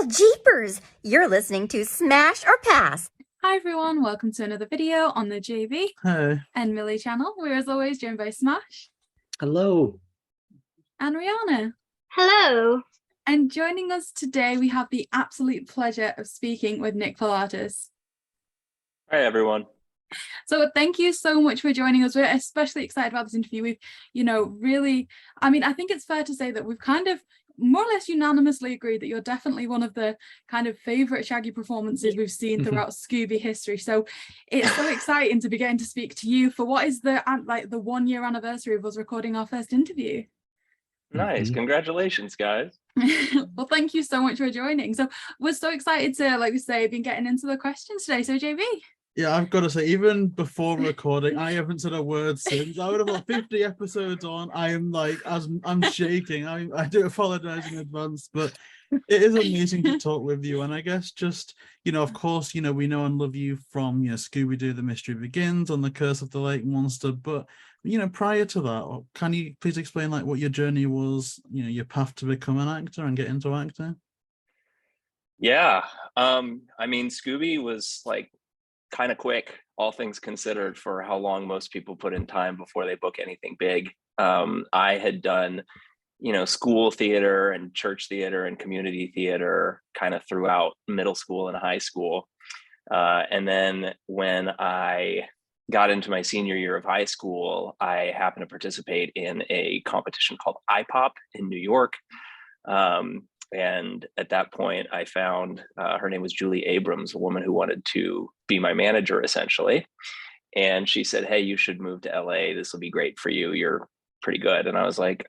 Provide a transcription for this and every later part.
Well, jeepers! You're listening to Smash or Pass. Hi everyone, welcome to another video on the JayBee and Milly channel. We're as always joined by Smash. Hello. And Rhianna. Hello. And joining us today, we have the absolute pleasure of speaking with Nick Palatas. Hi everyone. So thank you so much for joining us. We're especially excited about this interview. We've, really, I think it's fair to say that we've kind of more or less unanimously agreed that you're definitely one of the kind of favorite Shaggy performances we've seen throughout Scooby history. So it's so exciting to be getting to speak to you for what is the 1 year anniversary of us recording our first interview. Nice. Congratulations, guys. Well, thank you so much for joining. So we're so excited to, like we say, been getting into the questions today. So JayBee. Yeah, I've got to say, even before recording, I haven't said a word since. I would have got 50 episodes on. I am like, as I'm shaking. I do apologize in advance, but it is amazing to talk with you. And I guess just, of course, we know and love you from, Scooby Doo, The Mystery Begins, on The Curse of the Lake Monster. But, prior to that, can you please explain like what your journey was, your path to become an actor and get into acting? Yeah. Scooby was like kind of quick, all things considered, for how long most people put in time before they book anything big. I had done, school theater and church theater and community theater kind of throughout middle school and high school. And then when I got into my senior year of high school, I happened to participate in a competition called iPop in New York. And at that point, I found her name was Julie Abrams, a woman who wanted to be my manager, essentially. And she said, "Hey, you should move to LA. This will be great for you. You're pretty good." And I was like,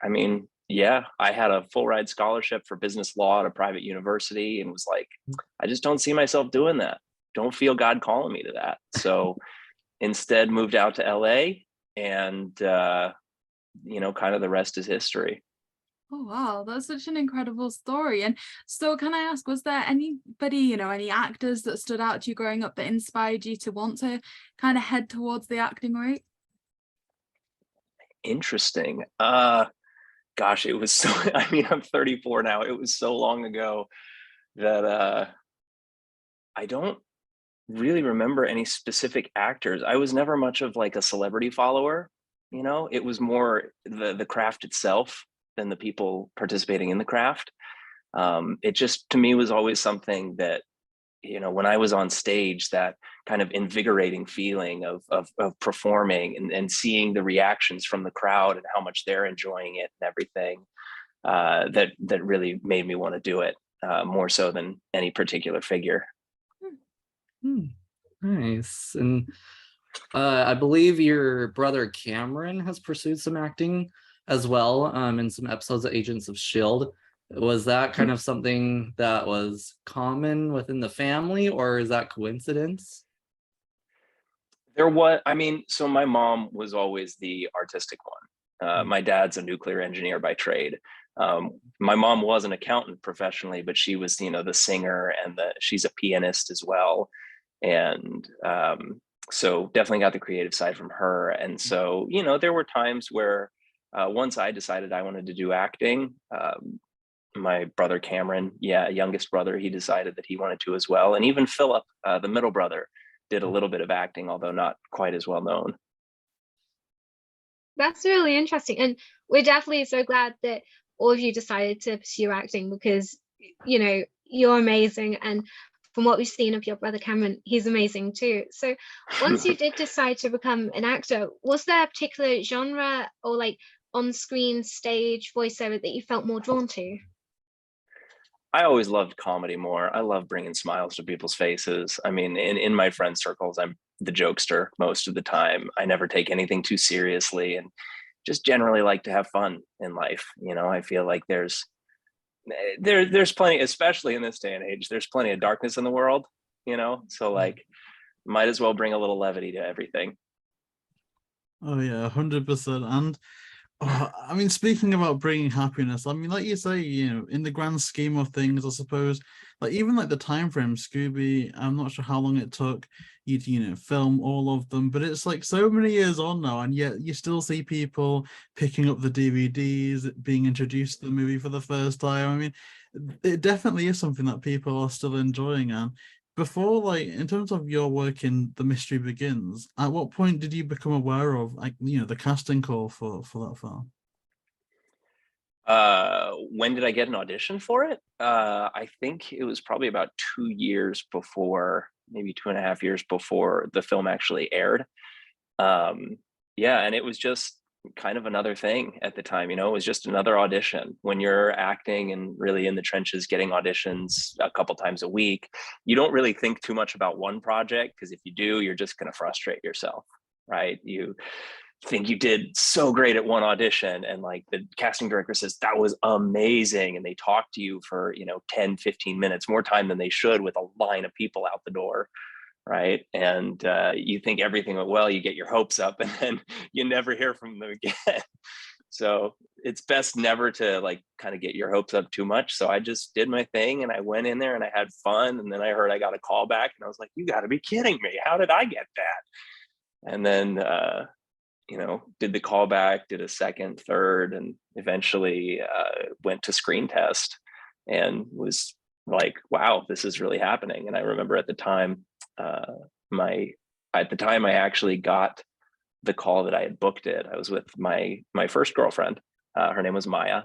yeah, I had a full ride scholarship for business law at a private university, and was like, I just don't see myself doing that. Don't feel God calling me to that. So instead moved out to LA, and, kind of the rest is history. Oh, wow, that's such an incredible story. And so can I ask, was there anybody, any actors that stood out to you growing up that inspired you to want to kind of head towards the acting route? Interesting. Gosh, it was so, I'm 34 now. It was so long ago that I don't really remember any specific actors. I was never much of like a celebrity follower, it was more the craft itself than the people participating in the craft. It just, to me, was always something that, when I was on stage, that kind of invigorating feeling of performing and seeing the reactions from the crowd and how much they're enjoying it and everything, that really made me want to do it, more so than any particular figure. Nice. And I believe your brother Cameron has pursued some acting as well, in some episodes of Agents of S.H.I.E.L.D. Was that kind of something that was common within the family, or is that coincidence? There was, so my mom was always the artistic one. My dad's a nuclear engineer by trade. My mom was an accountant professionally, but she was, the singer, and she's a pianist as well. And so definitely got the creative side from her. And so, there were times where once I decided I wanted to do acting, my brother Cameron, youngest brother, he decided that he wanted to as well. And even Philip, the middle brother, did a little bit of acting, although not quite as well known. That's really interesting. And we're definitely so glad that all of you decided to pursue acting, because, you're amazing. And from what we've seen of your brother Cameron, he's amazing too. So once you did decide to become an actor, was there a particular genre or like on-screen stage voiceover that you felt more drawn to? I always loved comedy more. I love bringing smiles to people's faces. In my friend circles, I'm the jokester most of the time. I never take anything too seriously, and just generally like to have fun in life. I feel like there's plenty, especially in this day and age, there's plenty of darkness in the world, so like might as well bring a little levity to everything. Oh yeah, 100%. And speaking about bringing happiness, like you say, in the grand scheme of things, I suppose, like even like the time frame, Scooby, I'm not sure how long it took you to, film all of them, but it's like so many years on now, and yet you still see people picking up the DVDs, being introduced to the movie for the first time. it definitely is something that people are still enjoying. And before, like, in terms of your work in The Mystery Begins, at what point did you become aware of, like, the casting call for that film? When did I get an audition for it? I think it was probably about 2 years before, maybe 2.5 years before the film actually aired. Yeah, and it was just kind of another thing at the time, it was just another audition. When you're acting and really in the trenches getting auditions a couple times a week, you don't really think too much about one project, because if you do, you're just going to frustrate yourself, right? You think you did so great at one audition, and like the casting director says that was amazing, and they talk to you for 10-15 minutes, more time than they should, with a line of people out the door, right? And you think everything went well, you get your hopes up, and then you never hear from them again. So it's best never to like kind of get your hopes up too much. So I just did my thing, and I went in there and I had fun, and then I heard I got a call back, and I was like, you got to be kidding me, how did I get that? And then did the callback, did a second, third, and eventually went to screen test, and was like, wow, this is really happening. And I remember at the time, I actually got the call that I had booked it. I was with my first girlfriend. Her name was Maya.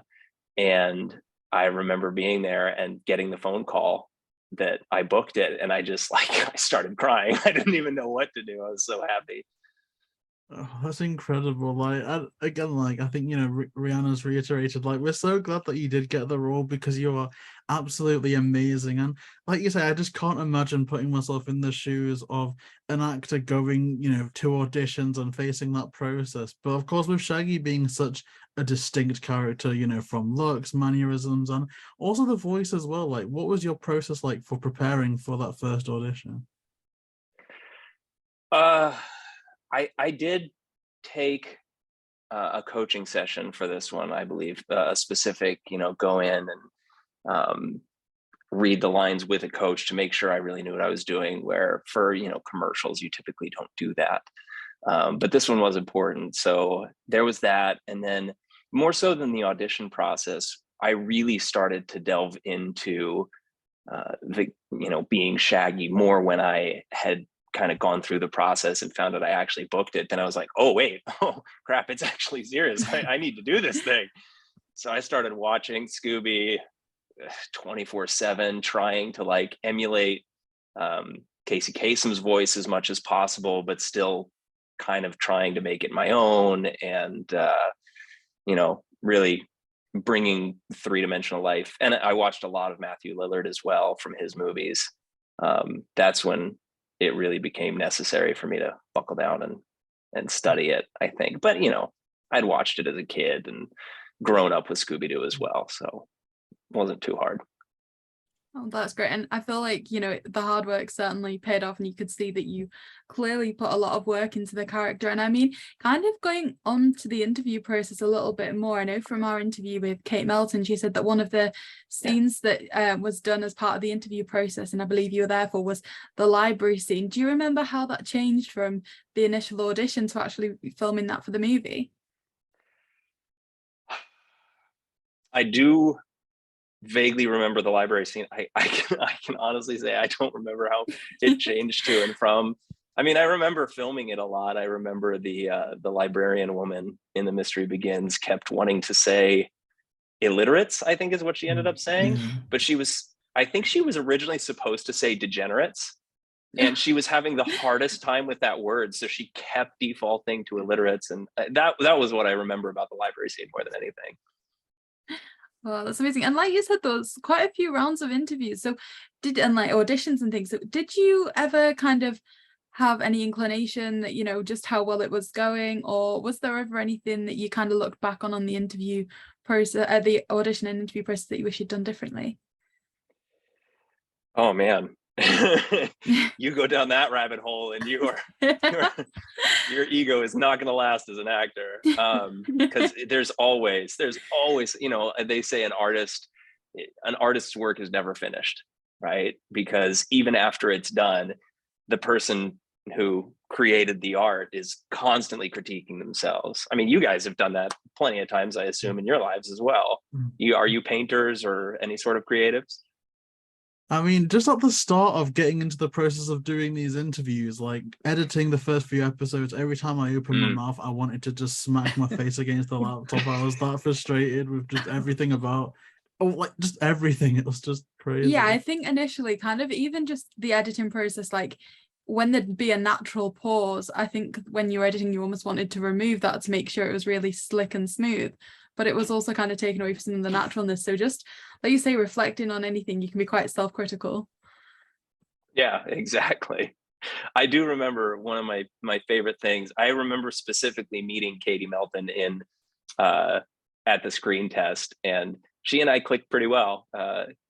And I remember being there and getting the phone call that I booked it. And I just I started crying. I didn't even know what to do. I was so happy. Oh, that's incredible. Like, again, like, I think, Rhianna's reiterated, like, we're so glad that you did get the role, because you are absolutely amazing. And like you say, I just can't imagine putting myself in the shoes of an actor going, to auditions and facing that process. But of course, with Shaggy being such a distinct character, from looks, mannerisms, and also the voice as well, like, what was your process like for preparing for that first audition? I did take a coaching session for this one, I believe, a specific, go in and read the lines with a coach to make sure I really knew what I was doing, where for, commercials, you typically don't do that. But this one was important. So there was that. And then more so than the audition process, I really started to delve into being Shaggy more when I had kind of gone through the process and found out I actually booked it. Then I was like, oh wait, oh crap, it's actually serious. I need to do this thing. So I started watching Scooby 24/7, trying to like emulate Casey Kasem's voice as much as possible, but still kind of trying to make it my own, and really bringing three-dimensional life. And I watched a lot of Matthew Lillard as well from his movies. That's when it really became necessary for me to buckle down and study it, I think. But I'd watched it as a kid and grown up with Scooby Doo as well, so it wasn't too hard. Oh, that's great. And I feel like, the hard work certainly paid off, and you could see that you clearly put a lot of work into the character. And I mean, kind of going on to the interview process a little bit more, I know from our interview with Kate Melton, she said that one of the scenes that was done as part of the interview process, and I believe you were there for, was the library scene. Do you remember how that changed from the initial audition to actually filming that for the movie? I do vaguely remember the library scene. I can honestly say I don't remember how it changed to and from. I mean, I remember filming it a lot. I remember the librarian woman in The Mystery Begins kept wanting to say illiterates, I think is what she ended up saying. But I think she was originally supposed to say degenerates, and she was having the hardest time with that word, so she kept defaulting to illiterates. And that was what I remember about the library scene more than anything. Well, that's amazing. And like you said, there was quite a few rounds of interviews, and like auditions and things. So did you ever kind of have any inclination that, just how well it was going, or was there ever anything that you kind of looked back on the interview process, the audition and interview process, that you wish you'd done differently? Oh man. You go down that rabbit hole and your ego is not going to last as an actor, because there's always they say an artist's work is never finished, right? Because even after it's done, the person who created the art is constantly critiquing themselves. I mean, you guys have done that plenty of times, I assume, in your lives as well. Are you painters or any sort of creatives? I mean, just at the start of getting into the process of doing these interviews, like editing the first few episodes, every time I opened my mouth, I wanted to just smack my face against the laptop. I was that frustrated with just everything about, like just everything. It was just crazy. Yeah, I think initially kind of even just the editing process, like when there'd be a natural pause, I think when you're editing, you almost wanted to remove that to make sure it was really slick and smooth. But it was also kind of taken away from some of the naturalness. So just like you say, reflecting on anything, you can be quite self-critical. Yeah, exactly. I do remember one of my favorite things. I remember specifically meeting Kate Melton in at the screen test, and she and I clicked pretty well.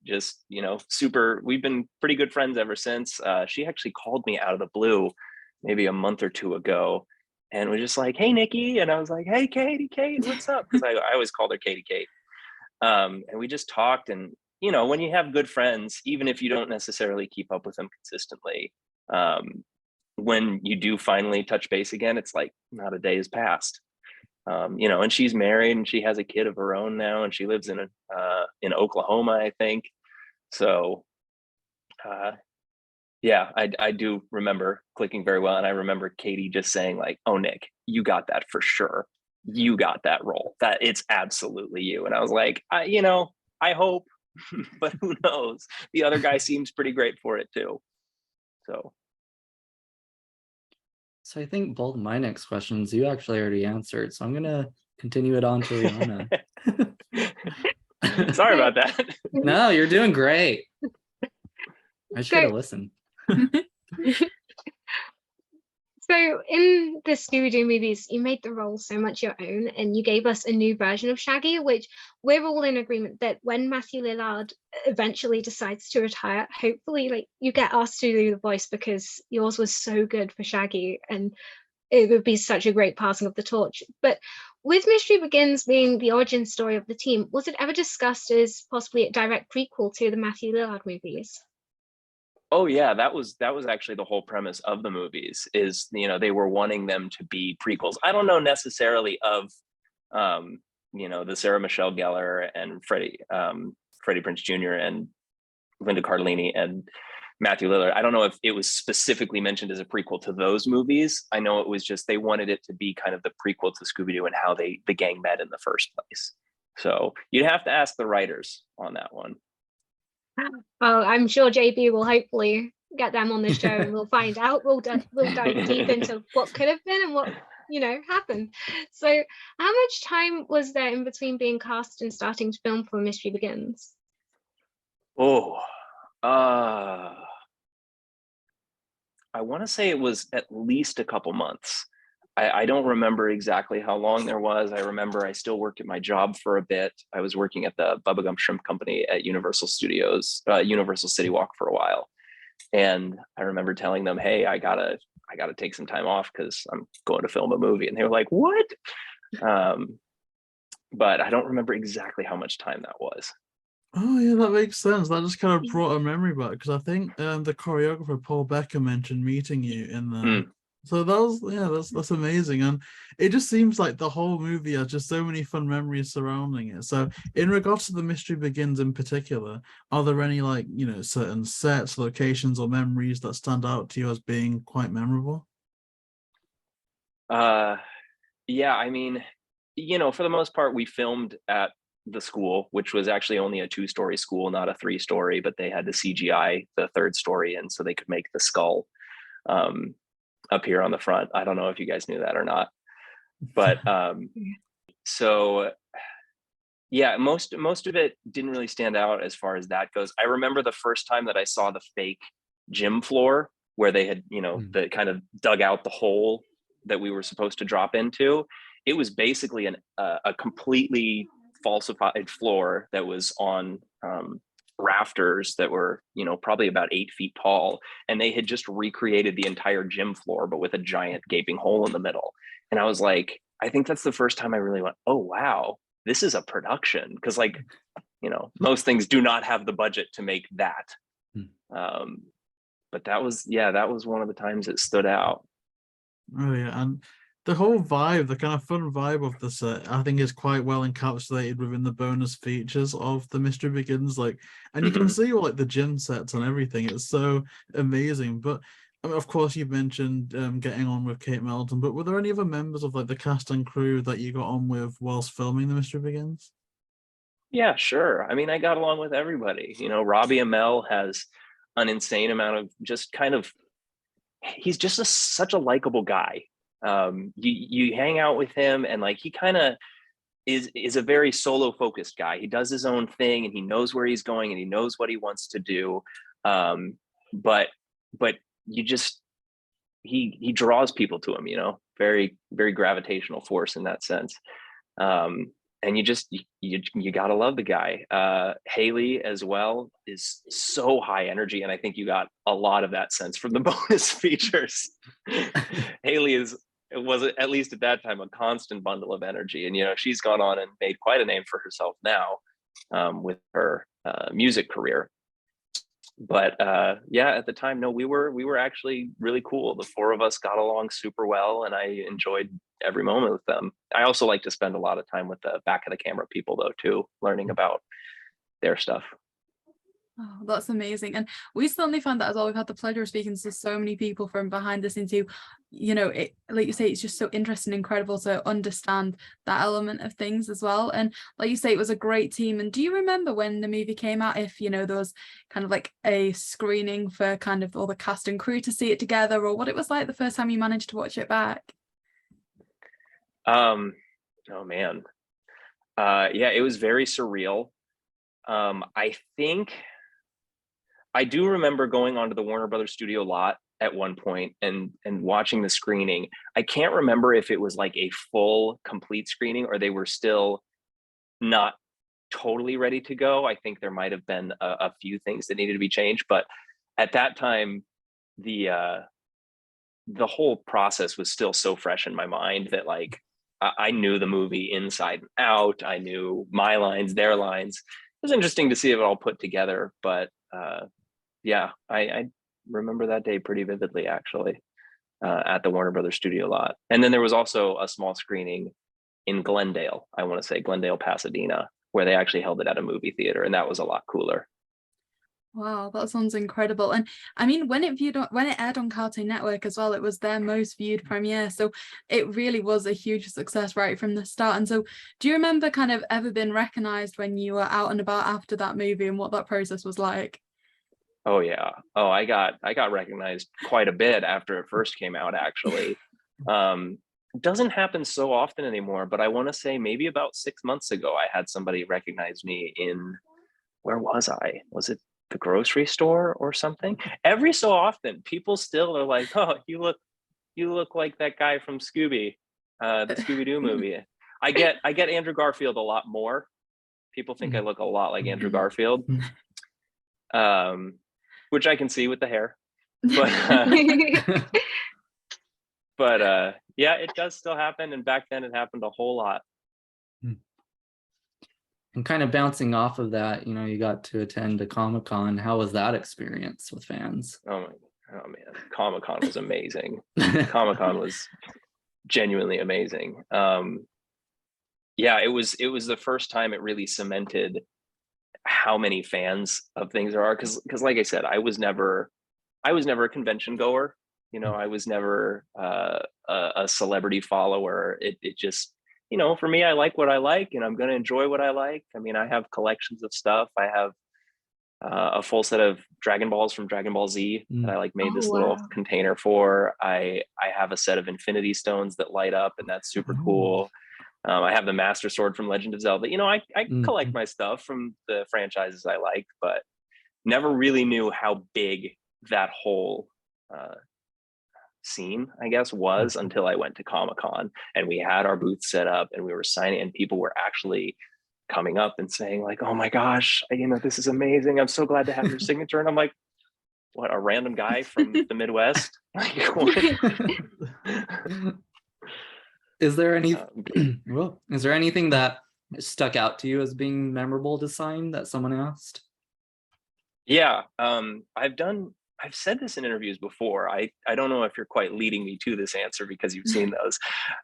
Just, super, we've been pretty good friends ever since. She actually called me out of the blue maybe a month or two ago and was just like, "Hey, Nikki." And I was like, "Hey, Kate, what's up?" Because I always called her Kate. And we just talked. And, when you have good friends, even if you don't necessarily keep up with them consistently, when you do finally touch base again, it's like not a day has passed. And she's married and she has a kid of her own now, and she lives in Oklahoma, I think. So, yeah, I do remember clicking very well. And I remember Katie just saying like, "Oh, Nick, you got that for sure. You got that role. That it's absolutely you." And I was like, I hope, but who knows? The other guy seems pretty great for it too. So I think both of my next questions you actually already answered. So I'm gonna continue it on to Rhianna. Sorry about that. No, you're doing great. I should have listened. So in the Scooby Doo movies, you made the role so much your own, and you gave us a new version of Shaggy, which we're all in agreement that when Matthew Lillard eventually decides to retire, hopefully like you get asked to do the voice, because yours was so good for Shaggy and it would be such a great passing of the torch. But with Mystery Begins being the origin story of the team, was it ever discussed as possibly a direct prequel to the Matthew Lillard movies? Oh yeah, that was actually the whole premise of the movies, is they were wanting them to be prequels. I don't know necessarily of the Sarah Michelle Gellar and Freddie Prinze Jr. and Linda Cardellini and Matthew Lillard. I don't know if it was specifically mentioned as a prequel to those movies. I know it was just they wanted it to be kind of the prequel to Scooby Doo and how the gang met in the first place. So you'd have to ask the writers on that one. Well, I'm sure JayBee will hopefully get them on the show and we'll find out. We'll dive deep into what could have been and what happened. So how much time was there in between being cast and starting to film for Mystery Begins? I want to say it was at least a couple months. I don't remember exactly how long there was. I remember I still worked at my job for a bit. I was working at the Bubba Gump Shrimp Company at Universal Studios, Universal City Walk for a while. And I remember telling them, "Hey, I gotta take some time off because I'm going to film a movie." And they were like, "What?" But I don't remember exactly how much time that was. Oh yeah, that makes sense. That just kind of brought a memory back, because I think the choreographer Paul Becker mentioned meeting you in the. So that's amazing, and it just seems like the whole movie has just so many fun memories surrounding it. So in regards to the Mystery Begins in particular, are there any certain sets, locations, or memories that stand out to you as being quite memorable? Yeah, I mean, for the most part, we filmed at the school, which was actually only a 2-story school, not a 3-story, but they had to CGI the 3rd story in so they could make the skull appear on the front. I don't know if you guys knew that or not, but so yeah, most of it didn't really stand out as far as that goes. I remember the first time that I saw the fake gym floor where they had the kind of dug out the hole that we were supposed to drop into. It was basically a completely falsified floor that was on rafters that were probably about 8 feet tall, and they had just recreated the entire gym floor but with a giant gaping hole in the middle. And I was like, I think that's the first time I really went, "Oh wow, this is a production," because most things do not have the budget to make that. but that was one of the times it stood out. Oh yeah, and the whole vibe, the kind of fun vibe of the set, I think is quite well encapsulated within the bonus features of The Mystery Begins. Like, and you can Mhm. see like the gym sets and everything. It's so amazing. But I mean, of course, you mentioned getting on with Kate Melton, but were there any other members of like the cast and crew that you got on with whilst filming The Mystery Begins? Yeah, sure. I mean, I got along with everybody. You know, Robbie Amell has an insane amount of just kind of, he's just such a likable guy. You hang out with him, and like he kind of is a very solo focused guy. He does his own thing, and he knows where he's going, and he knows what he wants to do. But you just he draws people to him. You know, very very gravitational force in that sense. And you gotta love the guy. Hayley as well is so high energy, and I think you got a lot of that sense from the bonus features. Hayley was at least at that time a constant bundle of energy, and you know she's gone on and made quite a name for herself now with her music career. But yeah, at the time, no, we were actually really cool. The four of us got along super well, and I enjoyed every moment with them. I also like to spend a lot of time with the back of the camera people though too, learning about their stuff. Oh, that's amazing. And we certainly found that as well. We've had the pleasure of speaking to so many people from behind the scenes who, you know, it, like you say, it's just so interesting and incredible to understand that element of things as well. And like you say, it was a great team. And do you remember when the movie came out, if, you know, there was kind of like a screening for kind of all the cast and crew to see it together, or what it was like the first time you managed to watch it back? Oh man. Yeah, it was very surreal. I think I do remember going onto the Warner Brothers studio lot at one point and watching the screening. I can't remember if it was like a full complete screening or they were still not totally ready to go. I think there might have been a few things that needed to be changed, but at that time, the whole process was still so fresh in my mind that like I knew the movie inside and out. I knew my lines, their lines. It was interesting to see it all put together, but yeah, I remember that day pretty vividly, actually, at the Warner Brothers studio lot. And then there was also a small screening in Glendale, I want to say Glendale, Pasadena, where they actually held it at a movie theater, and that was a lot cooler. Wow, that sounds incredible. And I mean, when it aired on Cartoon Network as well, it was their most viewed premiere. So it really was a huge success right from the start. And so do you remember kind of ever been recognized when you were out and about after that movie and what that process was like? Oh yeah. Oh, I got recognized quite a bit after it first came out, actually. It doesn't happen so often anymore, but I want to say maybe about 6 months ago, I had somebody recognize me in, where was I? Was it the grocery store or something? Every so often, people still are like, "Oh, you look like that guy from Scooby, the Scooby Doo movie." I get Andrew Garfield a lot more. People think I look a lot like Andrew Garfield, which I can see with the hair. But yeah, it does still happen, and back then it happened a whole lot. And kind of bouncing off of that, you know, you got to attend a Comic-Con. How was that experience with fans? Oh man, Comic-Con was amazing. Comic-Con was genuinely amazing. Yeah, it was the first time it really cemented how many fans of things there are. Because like I said, I was never a convention goer. You know, I was never a celebrity follower. It just, you know, for me, I like what I like, and I'm going to enjoy what I like. I mean, I have collections of stuff. I have a full set of Dragon Balls from Dragon Ball Z that I like made this little container for. I have a set of Infinity Stones that light up, and that's super cool. I have the Master Sword from Legend of Zelda. You know, I collect my stuff from the franchises I like, but never really knew how big that whole scene, I guess, was until I went to Comic-Con and we had our booth set up and we were signing, and people were actually coming up and saying like, "Oh my gosh, you know, this is amazing. I'm so glad to have your signature." And I'm like, what, a random guy from the Midwest? Like, what? Is there anything that stuck out to you as being memorable to sign that someone asked? Yeah, I've done I've said this in interviews before. I don't know if you're quite leading me to this answer because you've seen those.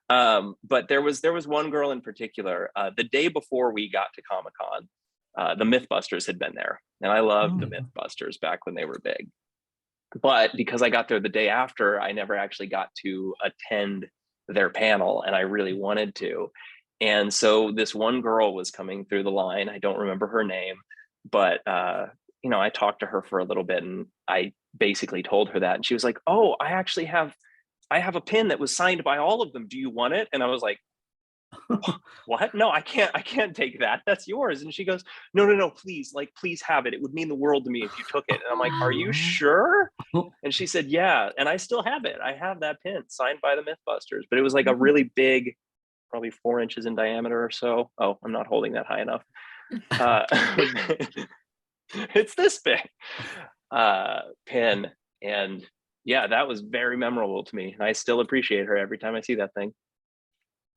But there was one girl in particular, the day before we got to Comic-Con, the Mythbusters had been there. And I loved the Mythbusters back when they were big. But because I got there the day after, I never actually got to attend their panel, and I really wanted to. And so this one girl was coming through the line. I don't remember her name, but you know, I talked to her for a little bit, and I basically told her that, and she was like, "Oh, I have a pin that was signed by all of them. Do you want it?" And I was like, "What? No, I can't take that. That's yours." And she goes, No, please, like, please have it. It would mean the world to me if you took it." And I'm like, "Are you sure?" And she said, "Yeah." And I still have it. I have that pin signed by the Mythbusters, but it was like a really big, probably 4 inches in diameter or so. Oh, I'm not holding that high enough. It's this big pin. And yeah, that was very memorable to me. I still appreciate her every time I see that thing.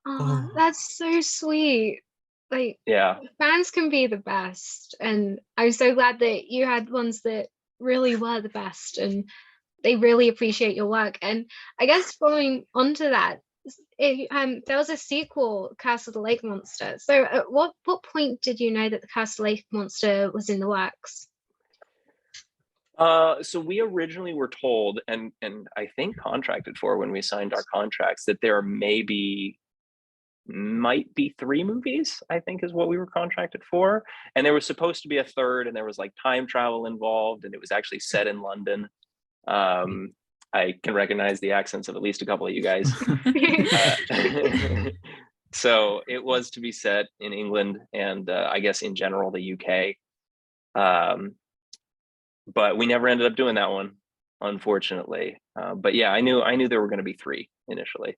Oh, that's so sweet. Like, Yeah. fans can be the best, and I'm so glad that you had ones that really were the best and they really appreciate your work. And I guess following onto that, there was a sequel, Castle the Lake Monster. So at what point did you know that the Castle Lake Monster was in the works? So we originally were told, and I think contracted for when we signed our contracts, that there might be 3 movies, I think is what we were contracted for. And there was supposed to be a third, and there was like time travel involved, and it was actually set in London. I can recognize the accents of at least a couple of you guys. So it was to be set in England and I guess in general the UK. But we never ended up doing that one, unfortunately. But yeah, I knew there were going to be 3 initially.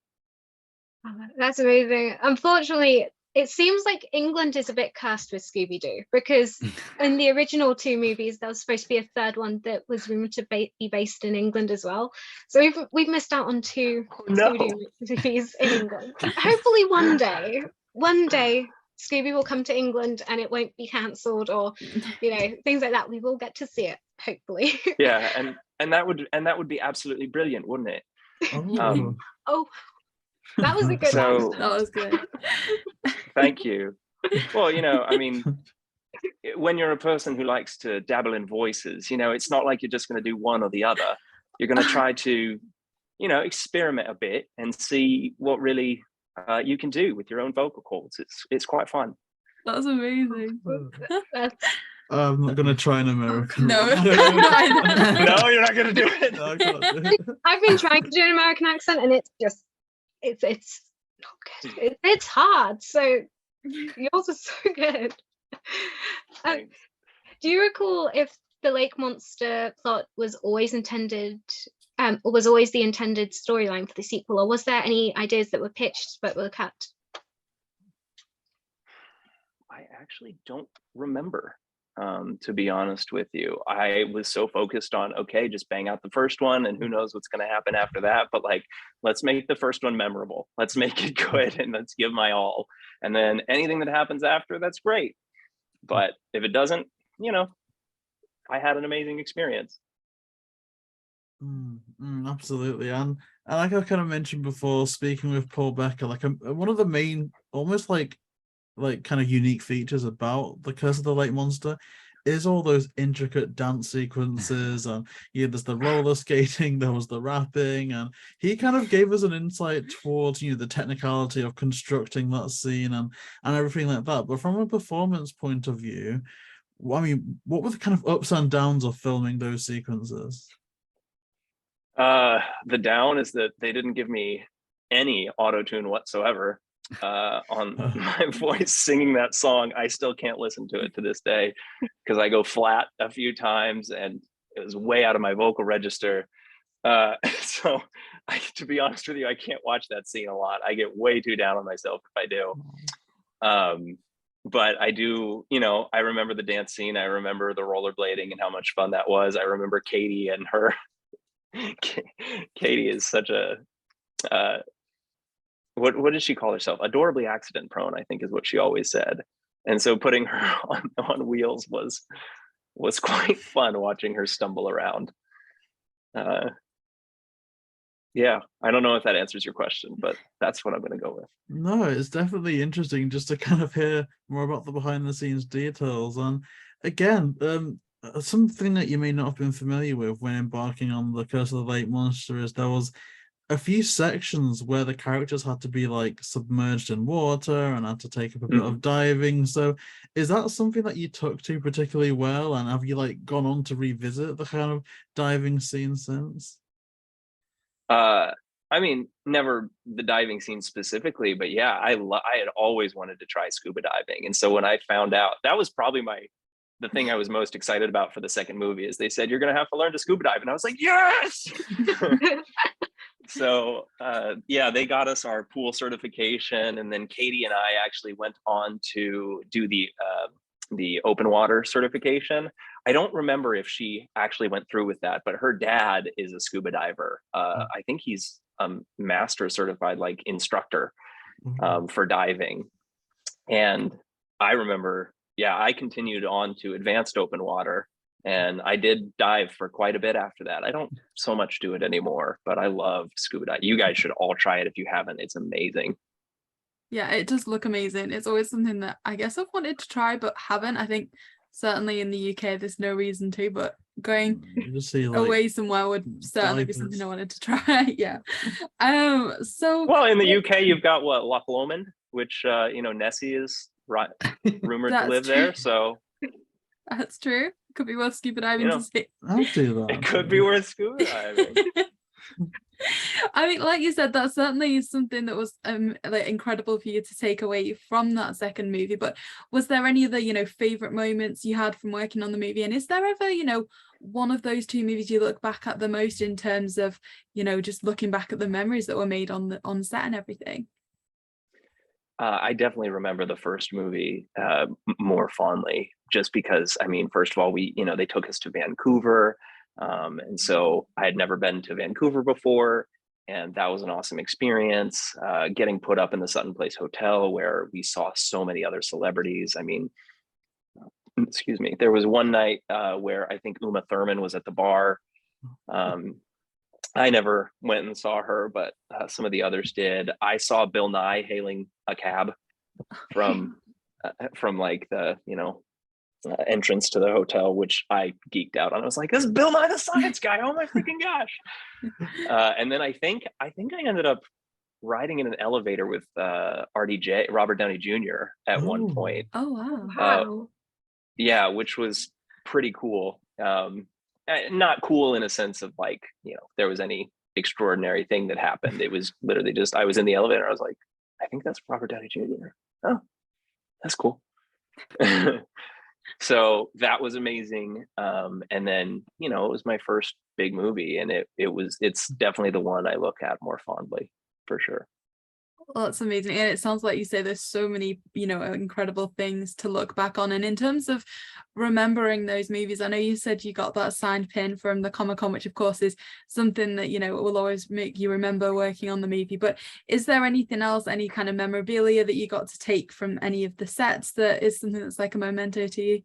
Oh, that's amazing. Unfortunately, it seems like England is a bit cursed with Scooby Doo, because in the original 2 movies, there was supposed to be a third one that was rumored to be based in England as well. So we've missed out on 2 Scooby Doo movies in England. Hopefully one day Scooby will come to England and it won't be cancelled, or things like that. We will get to see it, hopefully. Yeah, and that would be absolutely brilliant, wouldn't it? Oh, that was a good one. That was good. Thank you. Well, I mean, when you're a person who likes to dabble in voices, it's not like you're just going to do one or the other. You're going to try to, experiment a bit and see what really you can do with your own vocal cords. It's quite fun. That was amazing. I'm not going to try an American. No. No, you're not going to do it. No, I can't do it. I've been trying to do an American accent, and it's just, it's not good. It's hard. So yours is so good. Do you recall if the Lake Monster plot was always intended, or was always the intended storyline for the sequel, or was there any ideas that were pitched but were cut? I actually don't remember, to be honest with you. I was so focused on, okay, just bang out the first one and who knows what's going to happen after that. But like, let's make the first one memorable. Let's make it good and let's give my all. And then anything that happens after, that's great. But if it doesn't, I had an amazing experience. Absolutely. And like I kind of mentioned before, speaking with Paul Becker, like one of the main, almost like kind of unique features about the Curse of the Lake Monster is all those intricate dance sequences, and there's the roller skating, there was the rapping, and he kind of gave us an insight towards the technicality of constructing that scene and everything like that. But from a performance point of view, I mean, what were the kind of ups and downs of filming those sequences? The down is that they didn't give me any auto-tune whatsoever on my voice singing that song. I still can't listen to it to this day because I go flat a few times and it was way out of my vocal register. So to be honest with you, I can't watch that scene a lot. I get way too down on myself if I do. But I do, I remember the dance scene. I remember the rollerblading and how much fun that was. I remember Katie and her. Katie is such a what did she call herself? Adorably accident prone, I think is what she always said. And so putting her on wheels was quite fun watching her stumble around. Yeah, I don't know if that answers your question, but that's what I'm going to go with. No, it's definitely interesting just to kind of hear more about the behind the scenes details. And again, something that you may not have been familiar with when embarking on the Curse of the Lake Monster is there was a few sections where the characters had to be like submerged in water and had to take up a bit of diving. So is that something that you took to particularly well? And have you like gone on to revisit the kind of diving scene since? I mean, never the diving scene specifically, but yeah, I had always wanted to try scuba diving. And so when I found out, that was probably the thing I was most excited about for the second movie is they said, you're going to have to learn to scuba dive. And I was like, yes! So yeah, they got us our pool certification. And then Katie and I actually went on to do the open water certification. I don't remember if she actually went through with that, but her dad is a scuba diver. I think he's a master certified like instructor for diving. And I remember, yeah, I continued on to advanced open water, and I did dive for quite a bit after that. I don't so much do it anymore, but I love scuba diving. You guys should all try it if you haven't. It's amazing. Yeah, it does look amazing. It's always something that I guess I've wanted to try but haven't. I think certainly in the UK there's no reason to, but going away somewhere would certainly be something I wanted to try. Yeah. So well, in the UK you've got what, Loch Lomond, which Nessie is rumored to live there, so that's true. Could be worth scuba diving to see. I'll do that. It could be worth scuba diving. I mean, like you said, that certainly is something that was like incredible for you to take away from that second movie. But was there any other, favorite moments you had from working on the movie? And is there ever, one of those two movies you look back at the most in terms of, just looking back at the memories that were made on set and everything? I definitely remember the first movie more fondly, just because, I mean, first of all, they took us to Vancouver. And so I had never been to Vancouver before, and that was an awesome experience. Getting put up in the Sutton Place Hotel where we saw so many other celebrities. I mean, excuse me, there was one night where I think Uma Thurman was at the bar. I never went and saw her, but some of the others did. I saw Bill Nye hailing a cab from like the, entrance to the hotel, which I geeked out on. I was like, this is Bill Nye the Science Guy. Oh my freaking gosh. And then I think I ended up riding in an elevator with RDJ, Robert Downey Jr. at one point. Oh, wow. Yeah, which was pretty cool. Not cool in a sense of like, there was any extraordinary thing that happened. It was literally just, I was in the elevator. I was like, I think that's Robert Downey Jr. Oh, that's cool. So that was amazing. And then, it was my first big movie, and it's definitely the one I look at more fondly, for sure. Well, that's amazing. And it sounds like you say there's so many, incredible things to look back on. And in terms of remembering those movies, I know you said you got that signed pin from the ComicCon, which of course is something that, will always make you remember working on the movie. But is there anything else, any kind of memorabilia that you got to take from any of the sets that is something that's like a memento to you?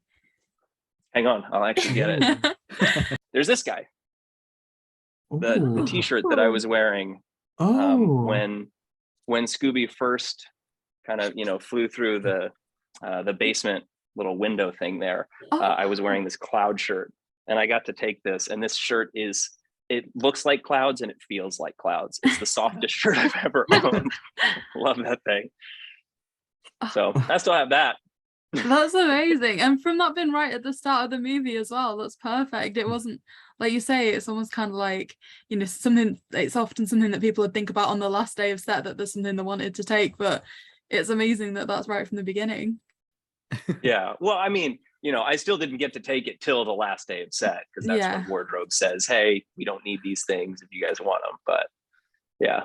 Hang on, I'll actually get it. There's this guy. The t-shirt that I was wearing when Scooby first kind of, flew through the basement little window thing there. I was wearing this cloud shirt, and I got to take this, and this shirt it looks like clouds and it feels like clouds. It's the softest shirt I've ever owned. Love that thing. So I still have that. That's amazing. And from that being right at the start of the movie as well, that's perfect. It wasn't, like you say, it's almost kind of like, something, it's often something that people would think about on the last day of set, that there's something they wanted to take, but it's amazing that that's right from the beginning. Yeah, well, I mean, I still didn't get to take it till the last day of set, because that's when wardrobe says, hey, we don't need these things if you guys want them. But yeah.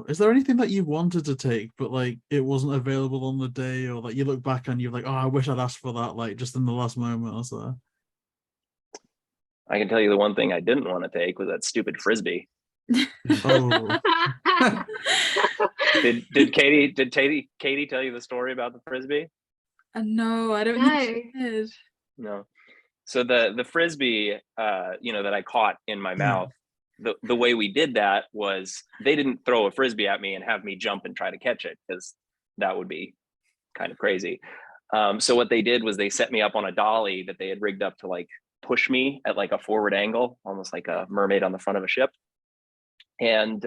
Is there anything that you wanted to take but like it wasn't available on the day, or like you look back and you're like, oh, I wish I'd asked for that, like just in the last moment or so? I can tell you the one thing I didn't want to take was that stupid Frisbee. Oh. Did Katie tell you the story about the Frisbee? No, I don't think she did. No. So the Frisbee, that I caught in my mouth, the way we did that was they didn't throw a Frisbee at me and have me jump and try to catch it, because that would be kind of crazy. So what they did was they set me up on a dolly that they had rigged up to like push me at like a forward angle, almost like a mermaid on the front of a ship. And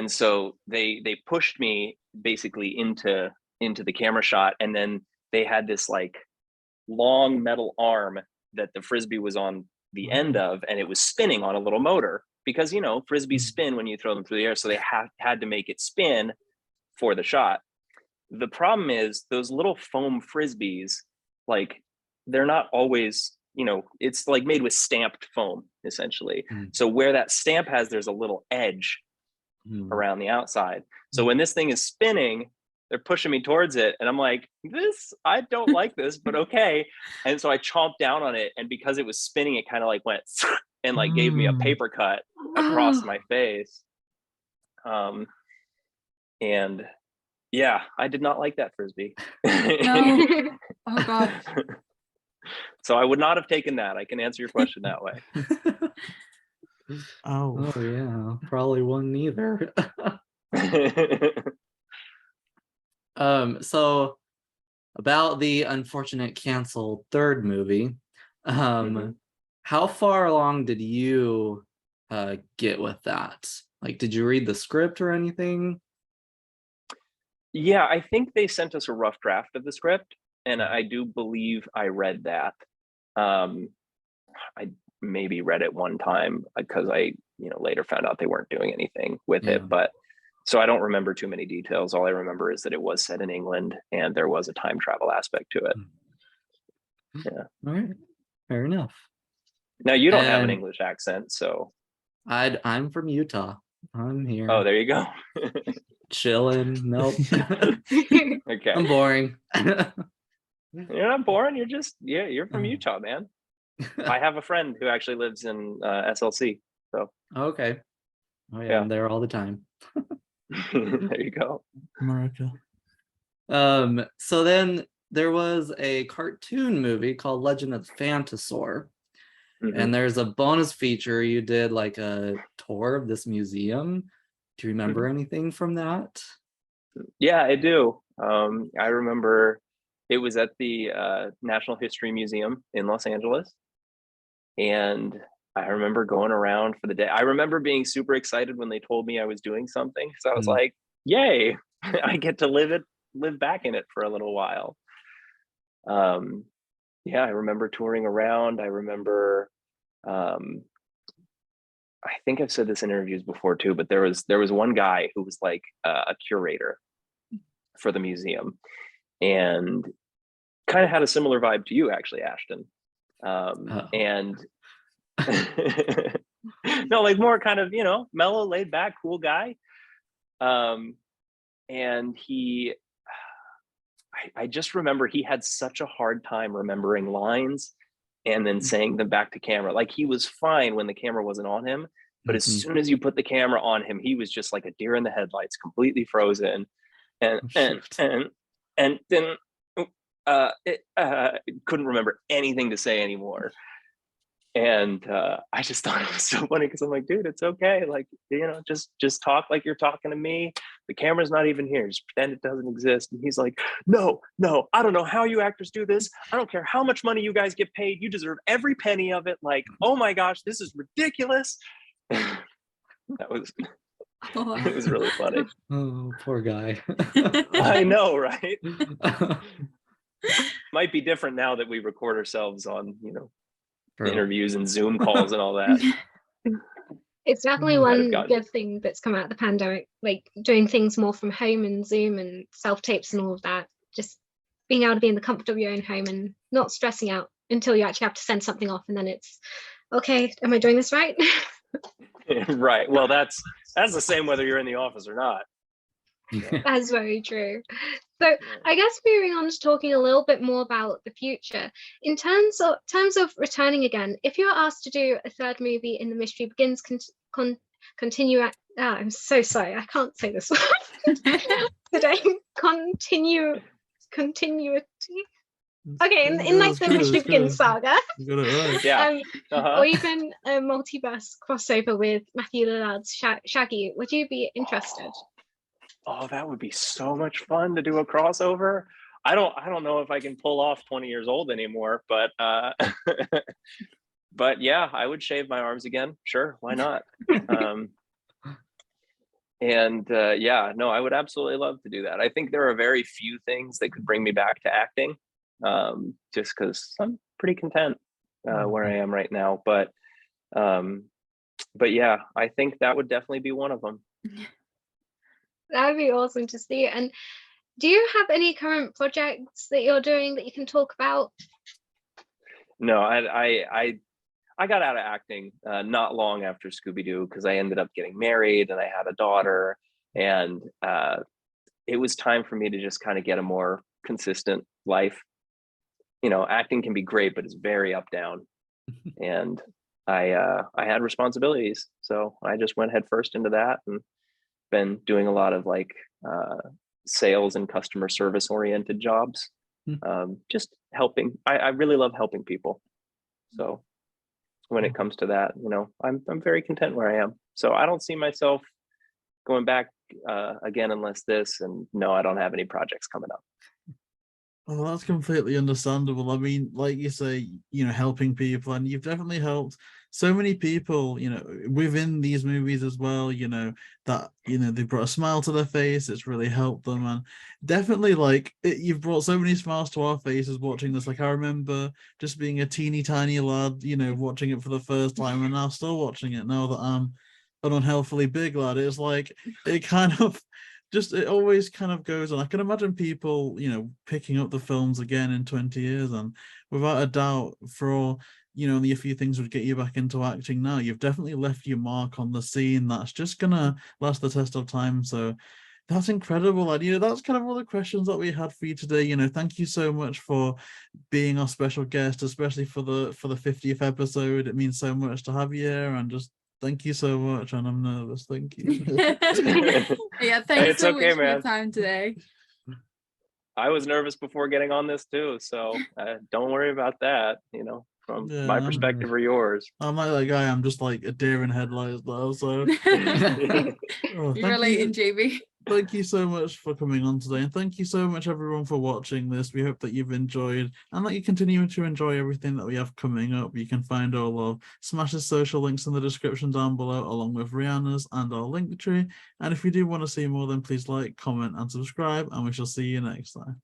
so they pushed me basically into the camera shot, and then they had this like long metal arm that the Frisbee was on the end of, and it was spinning on a little motor, because, you know, Frisbees spin when you throw them through the air. So they had to make it spin for the shot. The problem is those little foam Frisbees, like, they're not always, you know, it's like made with stamped foam essentially. So where that stamp has, there's a little edge around the outside. So when this thing is spinning, they're pushing me towards it, and I'm like, I don't like this, but okay. And so I chomped down on it, and because it was spinning, it kind of like went and like gave me a paper cut across my face. And yeah, I did not like that Frisbee. No. Oh God. So I would not have taken that. I can answer your question that way. Oh, Oh yeah, probably wouldn't either. So about the unfortunate canceled third movie, how far along did you get with that? Like, did you read the script or anything? Yeah, I think they sent us a rough draft of the script, and I do believe I read that. I maybe read it one time because I, you know, later found out they weren't doing anything with it, but so I don't remember too many details. All I remember is that it was set in England and there was a time travel aspect to it. Yeah. All right, fair enough. Now you don't have an English accent, so I'm from Utah. I'm here. Oh, there you go. Chilling. Nope. Okay. I'm boring. You're not boring. You're just, yeah, you're from Utah, man. I have a friend who actually lives in SLC. So Okay. Oh yeah, I'm there all the time. there you go. America. So then there was a cartoon movie called Legend of Phantasaur. And there's a bonus feature. You did like a tour of this museum. Do you remember anything from that? Yeah, I do. I remember it was at the National History Museum in Los Angeles. And I remember going around for the day. I remember being super excited when they told me I was doing something. So I was like, yay, I get to live back in it for a little while. Yeah, I remember touring around. I remember, I think I've said this in interviews before too, but there was one guy who was like a curator for the museum, and kind of had a similar vibe to you actually, Ashton. And no, like more kind of, you know, mellow, laid back, cool guy. And I just remember he had such a hard time remembering lines and then saying them back to camera. Like, he was fine when the camera wasn't on him, but as soon as you put the camera on him, he was just like a deer in the headlights, completely frozen. And then couldn't remember anything to say anymore. And I just thought it was so funny because I'm like, dude, it's okay. Like, you know, just talk like you're talking to me. The camera's not even here. Just pretend it doesn't exist. And he's like, no, I don't know how you actors do this. I don't care how much money you guys get paid. You deserve every penny of it. Like, oh my gosh, this is ridiculous. It was really funny. Oh, poor guy. I know, right? Might be different now that we record ourselves on, you know, interviews and Zoom calls and all that. It's definitely one good thing that's come out of the pandemic, like doing things more from home and Zoom and self-tapes and all of that. Just being able to be in the comfort of your own home and not stressing out until you actually have to send something off, and then it's, okay, am I doing this right? Right. Well, that's the same whether you're in the office or not. That's very true. So I guess moving on to talking a little bit more about the future, in terms of returning again, if you're asked to do a third movie in the Mystery Begins continue, I'm so sorry, I can't say this word today. Continuity. Okay, in Yeah, like that's the good, that's Michigan good. saga, You got it right. Yeah. Uh-huh. or even a multiverse crossover with Matthew Lillard's Shaggy. Would you be interested? Oh, that would be so much fun to do a crossover. I don't know if I can pull off 20 years old anymore, but but yeah, I would shave my arms again. Sure, why not? Yeah, no, I would absolutely love to do that. I think there are very few things that could bring me back to acting, just because I'm pretty content where I am right now. But yeah, I think that would definitely be one of them. That would be awesome to see. And do you have any current projects that you're doing that you can talk about? No, I got out of acting not long after Scooby Doo because I ended up getting married and I had a daughter, and it was time for me to just kind of get a more consistent life. You know, acting can be great, but it's very up down, and I had responsibilities, so I just went head first into that and been doing a lot of like sales and customer service oriented jobs, just helping. I really love helping people, so when it comes to that, you know, I'm very content where I am. So I don't see myself going back again unless this, and no, I don't have any projects coming up. Oh, that's completely understandable. I mean, like you say, you know, helping people, and you've definitely helped so many people, you know, within these movies as well, you know, that, you know, they've brought a smile to their face. It's really helped them. And definitely, like, you've brought so many smiles to our faces watching this. Like, I remember just being a teeny tiny lad, you know, watching it for the first time, and now still watching it now that I'm an unhealthily big lad. It's like, it kind of, it always kind of goes on. I can imagine people, you know, picking up the films again in 20 years, and without a doubt, for, you know, only a few things would get you back into acting now. You've definitely left your mark on the scene that's just gonna last the test of time. So that's incredible. And, you know, that's kind of all the questions that we had for you today. You know, thank you so much for being our special guest, especially for the 50th episode. It means so much to have you here, and just thank you so much. And I'm nervous. Thank you. Yeah, thanks It's so okay, much for your man. time today. I was nervous before getting on this too, so don't worry about that. You know, from my Yeah. perspective or yours. I'm like that guy. I'm just like a deer in headlights now. So You're thank relating, you. JayBee. Thank you so much for coming on today, and thank you so much everyone for watching this. We hope that you've enjoyed and that you continue to enjoy everything that we have coming up. You can find all of Smash's social links in the description down below, along with Rhianna's and our link tree. And if you do want to see more, then please like, comment, and subscribe, and we shall see you next time.